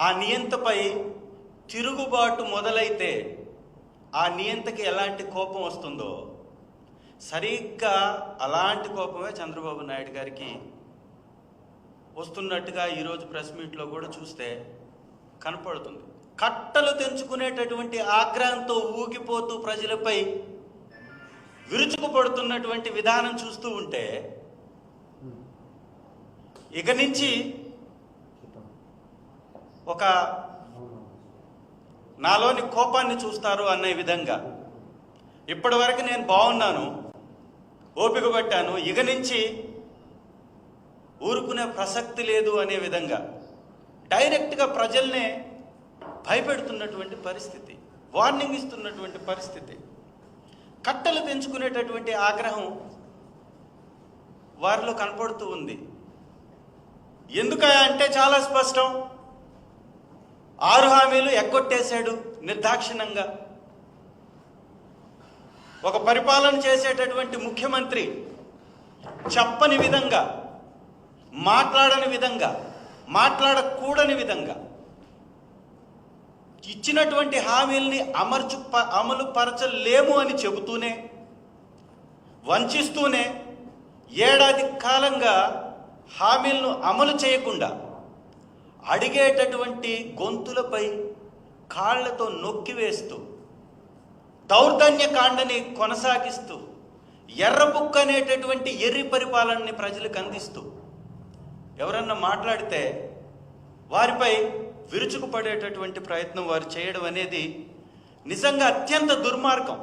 ఆ నియంతపై తిరుగుబాటు మొదలైతే ఆ నియంతకి ఎలాంటి కోపం వస్తుందో సరిగ్గా అలాంటి కోపమే చంద్రబాబు నాయుడు గారికి వస్తున్నట్టుగా ఈరోజు ప్రెస్ మీట్లో కూడా చూస్తే కనపడుతుంది. కట్టలు తెంచుకునేటటువంటి ఆగ్రహంతో ఊగిపోతూ ప్రజలపై విరుచుకుపడుతున్నటువంటి విధానం చూస్తూ ఉంటే ఇక నుంచి ఒక నాలోని కోపాన్ని చూస్తారు అనే విధంగా, ఇప్పటి వరకు నేను బాగున్నాను, ఓపిక పట్టాను, ఇక నుంచి ఊరుకునే ప్రసక్తి లేదు అనే విధంగా డైరెక్ట్గా ప్రజల్నే భయపెడుతున్నటువంటి పరిస్థితి, వార్నింగ్ ఇస్తున్నటువంటి పరిస్థితి, కట్టలు తెంచుకునేటటువంటి ఆగ్రహం వారిలో కనపడుతూ ఉంది. ఎందుకంటే చాలా స్పష్టం, 6 హామీలు ఎగ్గొట్టేశాడు నిర్దాక్షిణ్యంగా. ఒక పరిపాలన చేసేటటువంటి ముఖ్యమంత్రి చెప్పని విధంగా, మాట్లాడని విధంగా, మాట్లాడకూడని విధంగా ఇచ్చినటువంటి హామీల్ని అమలు పరచలేము అని చెబుతూనే, వంచిస్తూనే ఏడాది కాలంగా హామీలను అమలు చేయకుండా అడిగేటటువంటి గొంతులపై కాళ్లతో నొక్కివేస్తూ దౌర్జన్య కాండని కొనసాగిస్తూ ఎర్రబుక్క అనేటటువంటి ఎర్రి పరిపాలనని ప్రజలకు అందిస్తూ ఎవరన్నా మాట్లాడితే వారిపై విరుచుకుపడేటటువంటి ప్రయత్నం వారు చేయడం అనేది నిజంగా అత్యంత దుర్మార్గం.